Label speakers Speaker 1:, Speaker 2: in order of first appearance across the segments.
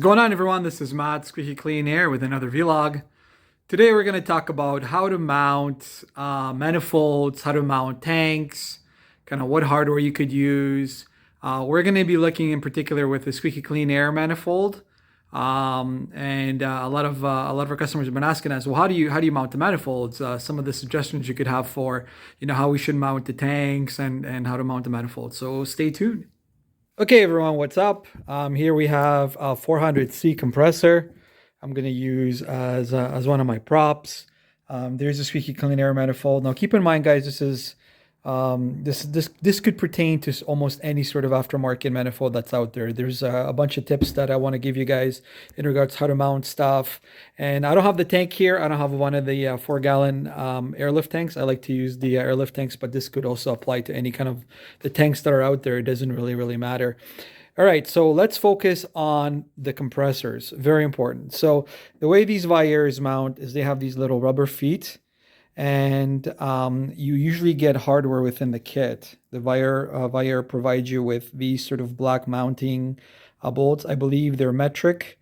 Speaker 1: What's going on, everyone? This is Matt, Squeaky Clean Air, with another vlog. Today we're going to talk about how to mount manifolds, how to mount tanks, kind of what hardware you could use. We're going to be looking in particular with the Squeaky Clean Air manifold. And a lot of our customers have been asking us, well, how do you mount the manifolds? Some of the suggestions you could have for how we should mount the tanks and how to mount the manifolds. So stay tuned. Okay, everyone, what's up? Here we have a 400C compressor. I'm going to use as one of my props. There's a Squeaky Clean Air manifold. Now, keep in mind, guys, this could pertain to almost any sort of aftermarket manifold that's out there. There's a bunch of tips that I want to give you guys in regards to how to mount stuff. And I don't have the tank here. I don't have one of the 4-gallon airlift tanks. I like to use the airlift tanks, but this could also apply to any kind of the tanks that are out there. It doesn't really matter. All right, so let's focus on the compressors. Very important. So the way these wires mount is they have these little rubber feet, and you usually get hardware within the kit. The wire provides you with these sort of black mounting bolts. I believe they're metric.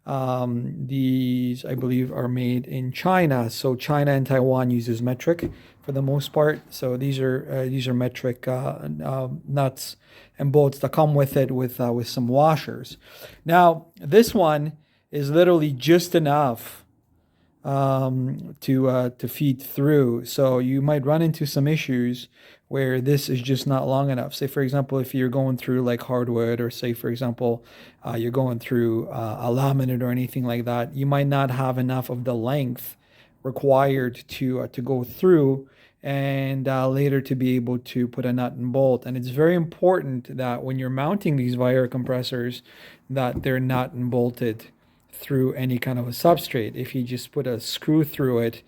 Speaker 1: These, I believe, are made in China. So China and Taiwan uses metric for the most part. So these are metric nuts and bolts that come with it with some washers. Now this one is literally just enough to feed through. So you might run into some issues where this is just not long enough. Say, for example, if you're going through like hardwood, or say, for example, you're going through a laminate or anything like that, you might not have enough of the length required to go through and later to be able to put a nut and bolt. And it's very important that when you're mounting these wire compressors that they're nut and bolted through any kind of a substrate. If you just put a screw through it,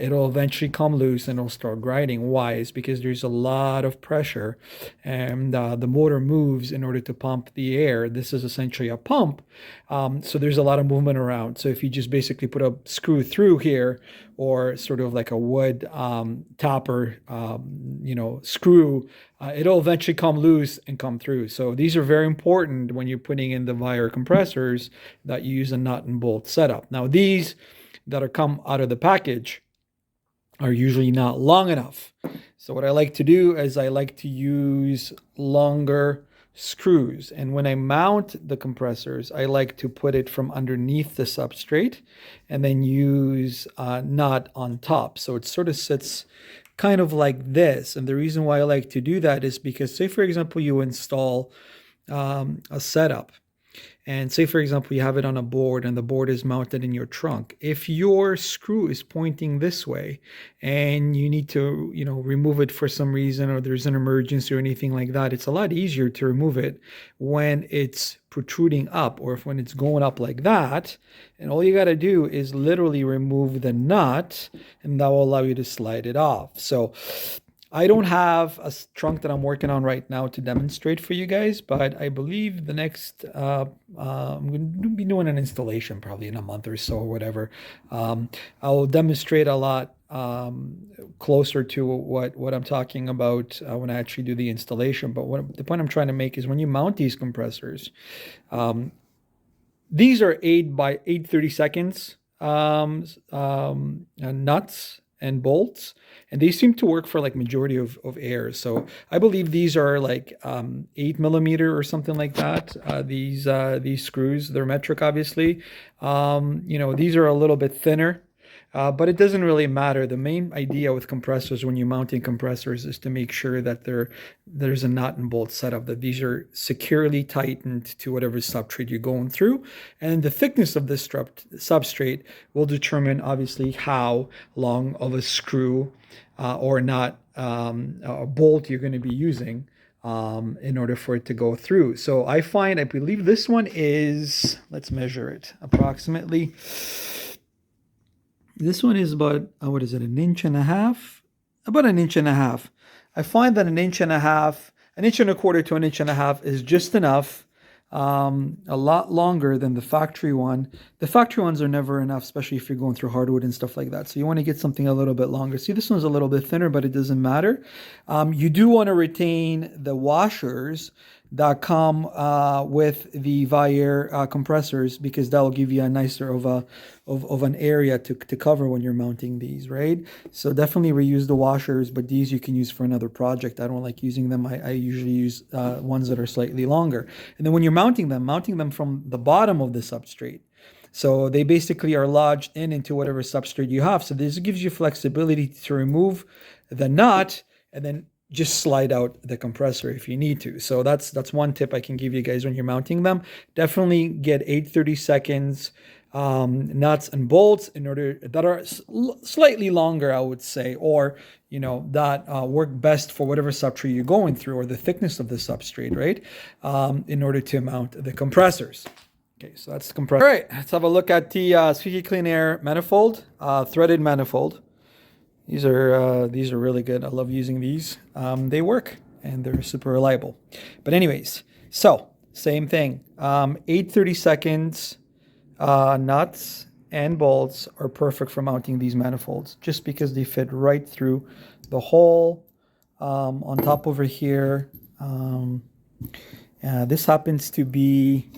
Speaker 1: it'll eventually come loose and it'll start grinding. Why? It's because there's a lot of pressure, and the motor moves in order to pump the air. This is essentially a pump, so there's a lot of movement around. So if you just basically put a screw through here, or sort of like a wood topper, screw, it'll eventually come loose and come through. So these are very important when you're putting in the wire compressors, that you use a nut and bolt setup. Now these that are come out of the package are usually not long enough. So what I like to do is I like to use longer screws. And when I mount the compressors, I like to put it from underneath the substrate and then use a nut on top. So it sort of sits kind of like this. And the reason why I like to do that is because, say, for example, you install a setup. And say, for example, you have it on a board and the board is mounted in your trunk. If your screw is pointing this way and you need to, remove it for some reason, or there's an emergency or anything like that, it's a lot easier to remove it when it's protruding up, or when it's going up like that. And all you got to do is literally remove the nut, and that will allow you to slide it off. So I don't have a trunk that I'm working on right now to demonstrate for you guys, but I believe the next, I'm going to be doing an installation probably in a month or so, or whatever. I'll demonstrate a lot closer to what I'm talking about when I actually do the installation. But the point I'm trying to make is, when you mount these compressors, these are 8 by 8/32 nuts and bolts, and they seem to work for like majority of air. So I believe these are like 8mm or something like that. These screws, they're metric, obviously. These are a little bit thinner. But it doesn't really matter. The main idea with compressors, when you're mounting compressors, is to make sure that there's a nut and bolt setup, that these are securely tightened to whatever substrate you're going through. And the thickness of this substrate will determine, obviously, how long of a screw or nut or bolt you're going to be using in order for it to go through. So I believe this one is, let's measure it, approximately. This one is about, what is it, an inch and a half? About an inch and a half. I find that an inch and a half, an inch and a quarter to an inch and a half is just enough. A lot longer than the factory one. The factory ones are never enough, especially if you're going through hardwood and stuff like that. So you want to get something a little bit longer. See, this one's a little bit thinner, but it doesn't matter. You do want to retain the washers that come with the Vire compressors, because that will give you a nicer of an area to cover when you're mounting these, right? So definitely reuse the washers, but these you can use for another project. I don't like using them. I usually use ones that are slightly longer. And then when you're mounting them from the bottom of the substrate. So they basically are lodged into whatever substrate you have. So this gives you flexibility to remove the nut and then just slide out the compressor if you need to. So that's one tip I can give you guys when you're mounting them. Definitely get 8/32 nuts and bolts in order that are slightly longer, I would say, or that work best for whatever substrate you're going through or the thickness of the substrate, right? In order to mount the compressors. Okay, so that's the compressor. All right, let's have a look at the Squeaky Clean Air manifold, threaded manifold. These are really good. I love using these. They work and they're super reliable. But anyways, so same thing. 8/32 nuts and bolts are perfect for mounting these manifolds, just because they fit right through the hole on top over here. This happens to be.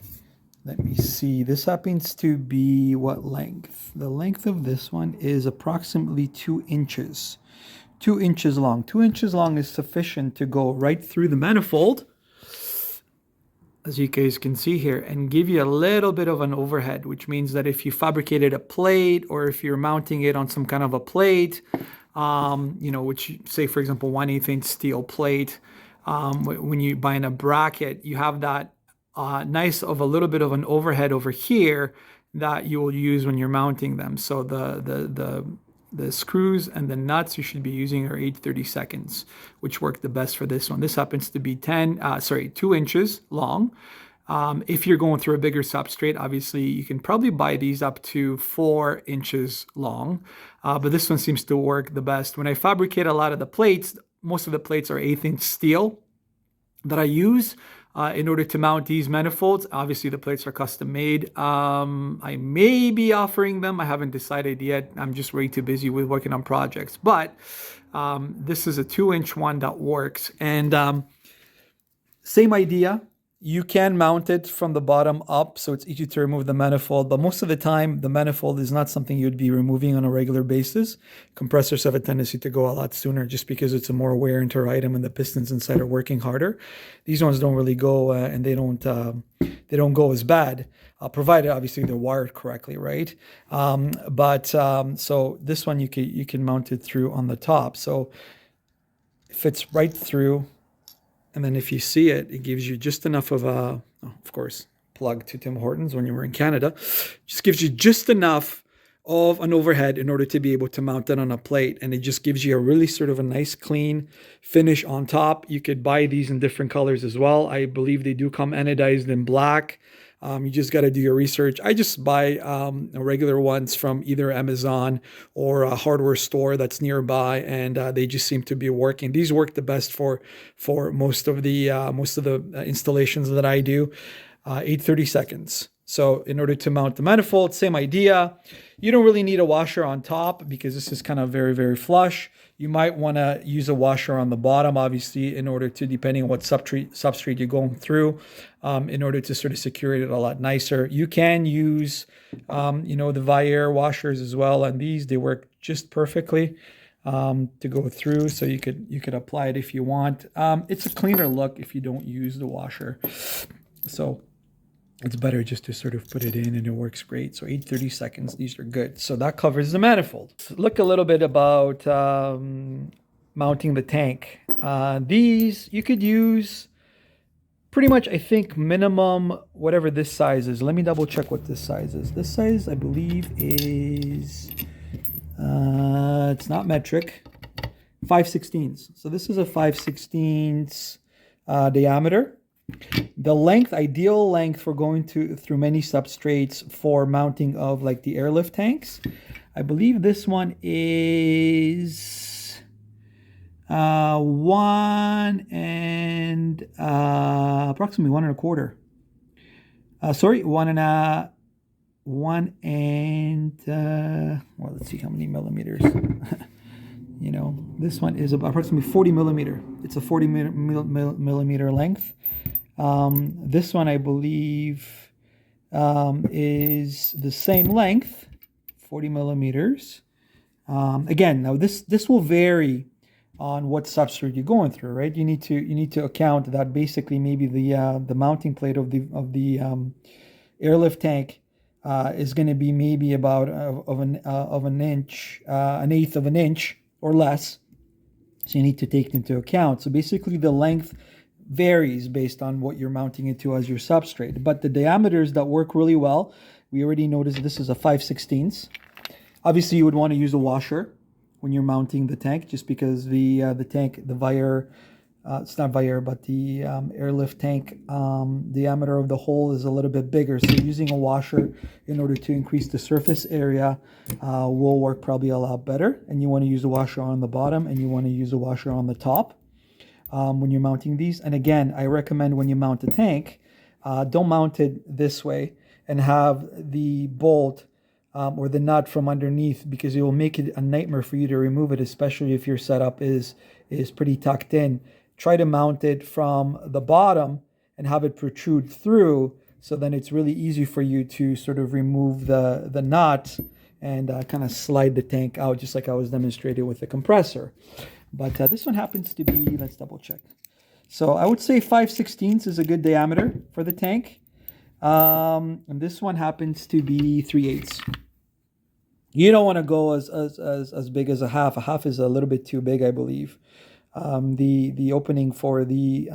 Speaker 1: Let me see. This happens to be what length? The length of this one is approximately 2 inches. 2 inches long. 2 inches long is sufficient to go right through the manifold, as you guys can see here, and give you a little bit of an overhead, which means that if you fabricated a plate or if you're mounting it on some kind of a plate, which, say, for example, 1/8 inch steel plate, when you buy in a bracket, you have that nice of a little bit of an overhead over here that you will use when you're mounting them. So the screws and the nuts you should be using are 8/32, which work the best for this one. This happens to be 2 inches long. If you're going through a bigger substrate, obviously you can probably buy these up to 4 inches long, but this one seems to work the best. When I fabricate a lot of the plates, most of the plates are 1/8 inch steel that I use in order to mount these manifolds. Obviously, the plates are custom made. I may be offering them. I haven't decided yet. I'm just way too busy with working on projects. But this is a 2-inch one that works. And same idea. You can mount it from the bottom up, so it's easy to remove the manifold. But most of the time, the manifold is not something you'd be removing on a regular basis. Compressors have a tendency to go a lot sooner just because it's a more wear and tear item and the pistons inside are working harder. These ones don't really go, and they don't go as bad, provided obviously they're wired correctly, right? So this one you can mount it through on the top, so it fits right through. And then if you see it, it gives you just enough of a, of course, plug to Tim Hortons when you were in Canada. Just gives you just enough of an overhead in order to be able to mount it on a plate. And it just gives you a really sort of a nice clean finish on top. You could buy these in different colors as well. I believe they do come anodized in black. You just got to do your research. I just buy regular ones from either Amazon or a hardware store that's nearby, and they just seem to be working. These work the best for most of the installations that I do. 8/32. So in order to mount the manifold, same idea. You don't really need a washer on top because this is kind of very, very flush. You might want to use a washer on the bottom, obviously, in order to, depending on what substrate you're going through, in order to sort of secure it a lot nicer. You can use, the Vire washers as well, and they work just perfectly to go through. So you could apply it if you want. It's a cleaner look if you don't use the washer. So it's better just to sort of put it in and it works great. So 8/32, these are good. So that covers the manifold. Look a little bit about mounting the tank. These you could use pretty much, I think, minimum whatever this size is. Let me double check what this size is. This size, I believe, is, it's not metric, 5/16. So this is a 5/16 diameter. The length, ideal length for going through many substrates for mounting of like the airlift tanks, I believe this one is approximately 1.25. Well, let's see how many millimeters. This one is approximately 40 millimeter. It's a 40 millimeter length. This one, I believe, is the same length, 40 millimeters. Again, now this will vary on what substrate you're going through, right? You need to account that basically maybe the mounting plate of the airlift tank is going to be maybe about of an inch, an eighth of an inch or less. So you need to take it into account. So basically, the length varies based on what you're mounting it to as your substrate. But the diameters that work really well, we already noticed this is a 5/16. Obviously, you would want to use a washer when you're mounting the tank, just because the tank, the Vire, it's not Vire, but the airlift tank diameter of the hole is a little bit bigger. So using a washer in order to increase the surface area will work probably a lot better. And you want to use a washer on the bottom, and you want to use a washer on the top when you're mounting these. And again, I recommend when you mount a tank, don't mount it this way and have the bolt or the nut from underneath, because it will make it a nightmare for you to remove it, especially if your setup is pretty tucked in. Try to mount it from the bottom and have it protrude through, so then it's really easy for you to sort of remove the nut and kind of slide the tank out, just like I was demonstrating with the compressor. But this one happens to be, let's double check. So I would say 5/16 is a good diameter for the tank. And this one happens to be 3/8. You don't want to go as big as a half. A half is a little bit too big, I believe. The opening for the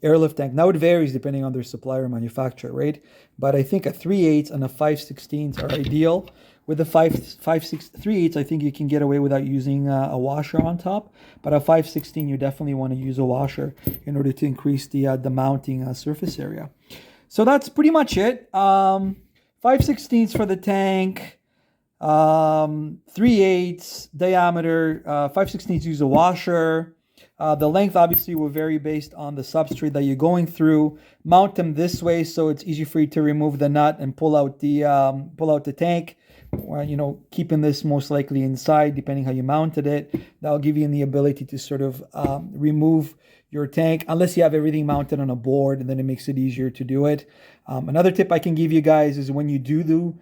Speaker 1: airlift tank, now it varies depending on their supplier or manufacturer, right? But I think a 3/8 and a 5/16 are ideal. With the 3/8, I think you can get away without using a washer on top. But a 5/16, you definitely want to use a washer in order to increase the mounting surface area. So that's pretty much it. 5/16 for the tank, 3/8 diameter, 5/16 use a washer. The length obviously will vary based on the substrate that you're going through. Mount them this way so it's easy for you to remove the nut and pull out the tank. Keeping this most likely inside, depending how you mounted it. That'll give you the ability to sort of remove your tank, unless you have everything mounted on a board, and then it makes it easier to do it. Another tip I can give you guys is when you do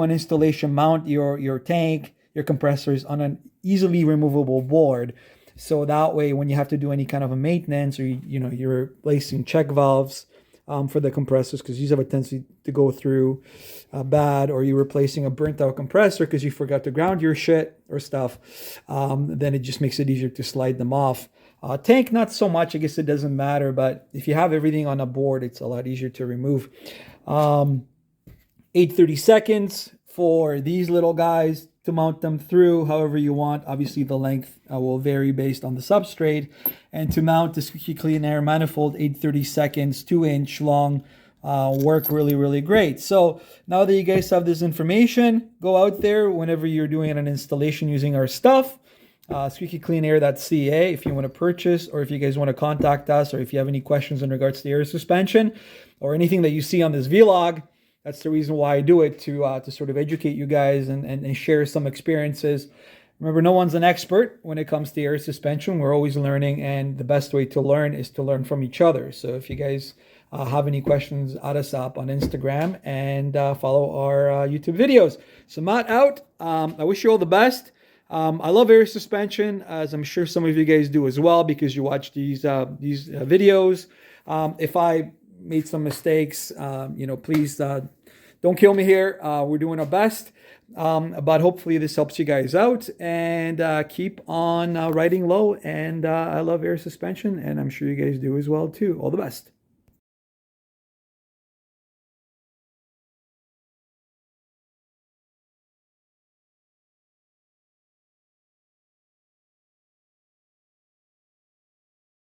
Speaker 1: an installation, mount your tank, your compressors on an easily removable board. So that way, when you have to do any kind of a maintenance, or you're replacing check valves for the compressors, because these have a tendency to go through bad, or you're replacing a burnt out compressor because you forgot to ground your shit or stuff, then it just makes it easier to slide them off. Tank, not so much. I guess it doesn't matter, but if you have everything on a board, it's a lot easier to remove. 8/32 for these little guys to mount them through however you want. Obviously, the length will vary based on the substrate. And to mount the Squeaky Clean Air manifold, 8/32, 2-inch long, work really, really great. So now that you guys have this information, go out there whenever you're doing an installation using our stuff. SqueakyCleanAir.ca if you want to purchase, or if you guys want to contact us, or if you have any questions in regards to the air suspension or anything that you see on this vlog. That's the reason why I do it, to sort of educate you guys and share some experiences. Remember, no one's an expert when it comes to air suspension. We're always learning, and the best way to learn is to learn from each other. So if you guys have any questions, add us up on Instagram and follow our YouTube videos. So Matt out. I wish you all the best. I love air suspension, as I'm sure some of you guys do as well, because you watch these videos. If I made some mistakes, please don't kill me here. We're doing our best, but hopefully this helps you guys out, and keep on riding low. And I love air suspension, and I'm sure you guys do as well too. All the best.